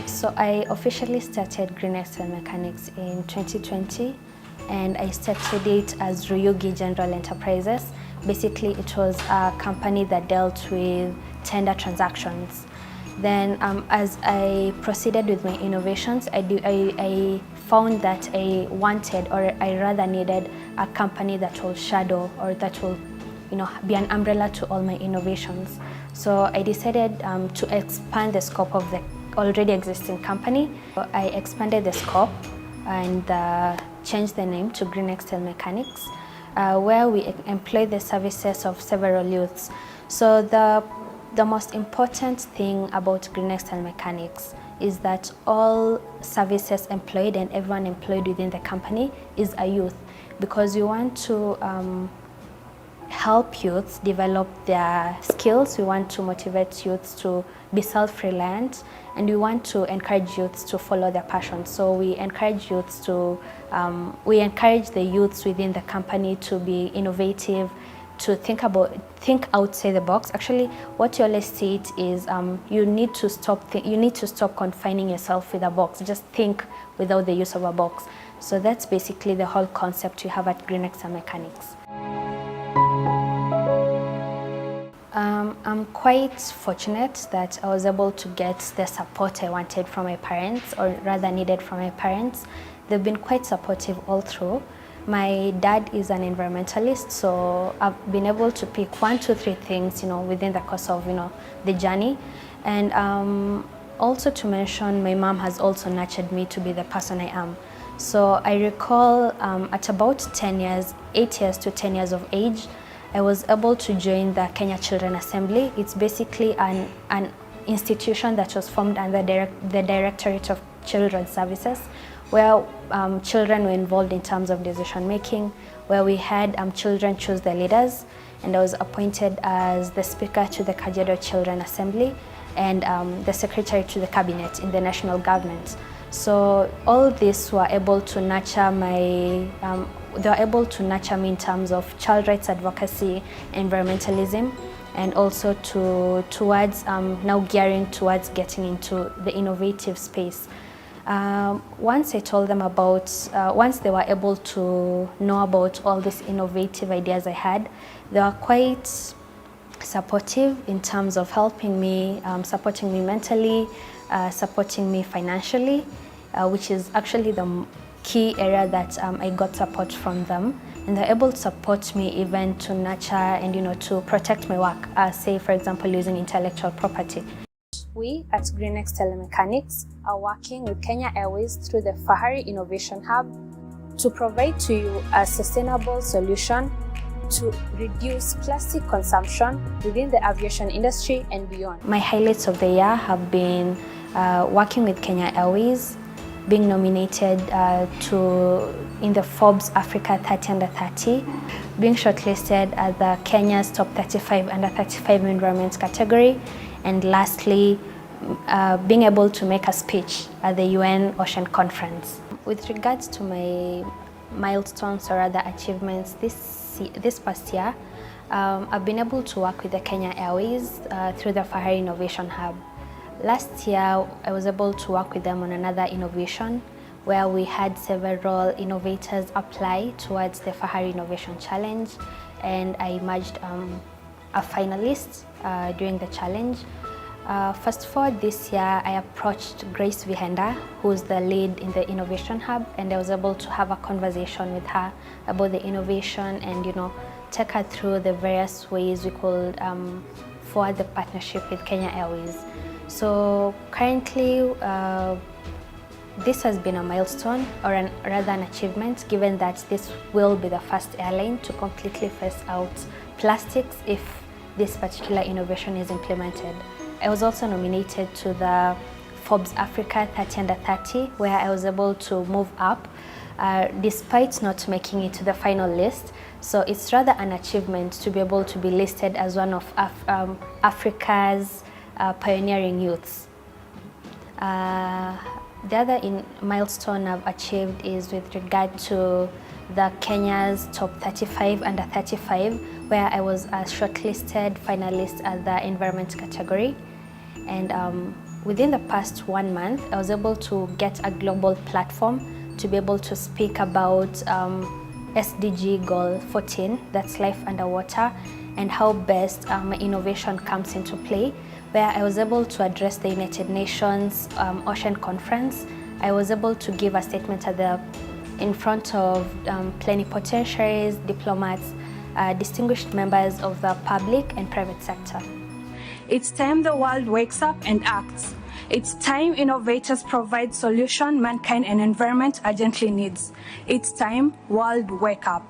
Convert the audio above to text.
So I officially started Green Excel Mechanics in 2020, and I started it as Ruyugi General Enterprises. Basically, it was a company that dealt with tender transactions. Then as I proceeded with my innovations, I found that I wanted, or I rather needed, a company that will shadow, or that will be an umbrella to all my innovations. So I decided to expand the scope of the already existing company. So I expanded the scope and changed the name to Green Excel Mechanics, where we employ the services of several youths. So the most important thing about Green Excel Mechanics is that all services employed and everyone employed within the company is a youth, because we want to help youths develop their skills. We want to motivate youths to be self-reliant, and we want to encourage youths to follow their passion. So we encourage youths to, we encourage the youths within the company to be innovative, to think outside the box. Actually, what you always see it is you need to stop confining yourself with a box. Just think without the use of a box. So that's basically the whole concept we have at Green Excel Mechanics. I'm quite fortunate that I was able to get the support I wanted from my parents, or rather needed from my parents. They've been quite supportive all through. My dad is an environmentalist, so I've been able to pick 1, 2, 3 things, within the course of, the journey. And also to mention, my mom has also nurtured me to be the person I am. So I recall at about 8 years to 10 years of age, I was able to join the Kenya Children Assembly. It's basically an institution that was formed under the Directorate of Children's Services, where children were involved in terms of decision making, where we had children choose their leaders, and I was appointed as the Speaker to the Kajiado Children Assembly and the Secretary to the Cabinet in the national government. So all this were able to nurture me in terms of child rights advocacy, environmentalism, and also towards now gearing towards getting into the innovative space. Once I told them about, once they were able to know about all these innovative ideas I had, they were quite supportive in terms of helping me, supporting me mentally, supporting me financially, which is actually the key area that I got support from them. And they're able to support me even to nurture and to protect my work, say for example using intellectual property. We at Green Excel Mechanics are working with Kenya Airways through the Fahari Innovation Hub to provide to you a sustainable solution to reduce plastic consumption within the aviation industry and beyond. My highlights of the year have been working with Kenya Airways, being nominated in the Forbes Africa 30 Under 30, being shortlisted as the Kenya's top 35 under 35 environment category, and lastly, being able to make a speech at the UN Ocean Conference. With regards to my milestones or other achievements this past year, I've been able to work with the Kenya Airways through the Fahari Innovation Hub. Last year, I was able to work with them on another innovation where we had several innovators apply towards the Fahari Innovation Challenge, and I emerged a finalist during the challenge. First of all, this year I approached Grace Vihenda, who's the lead in the Innovation Hub, and I was able to have a conversation with her about the innovation and take her through the various ways we could forward the partnership with Kenya Airways. So currently, this has been a milestone, or rather an achievement, given that this will be the first airline to completely phase out plastics if this particular innovation is implemented. I was also nominated to the Forbes Africa 30 Under 30, where I was able to move up despite not making it to the final list. So it's rather an achievement to be able to be listed as one of Africa's pioneering youths. The other milestone I've achieved is with regard to the Kenya's top 35 under 35, where I was a shortlisted finalist at the environment category. And Within the past 1 month, I was able to get a global platform to be able to speak about SDG Goal 14, that's life underwater, and how best innovation comes into play, where I was able to address the United Nations Ocean Conference. I was able to give a statement in front of plenipotentiaries, diplomats, distinguished members of the public and private sector. It's time the world wakes up and acts. It's time innovators provide solution mankind and environment urgently needs. It's time world wake up.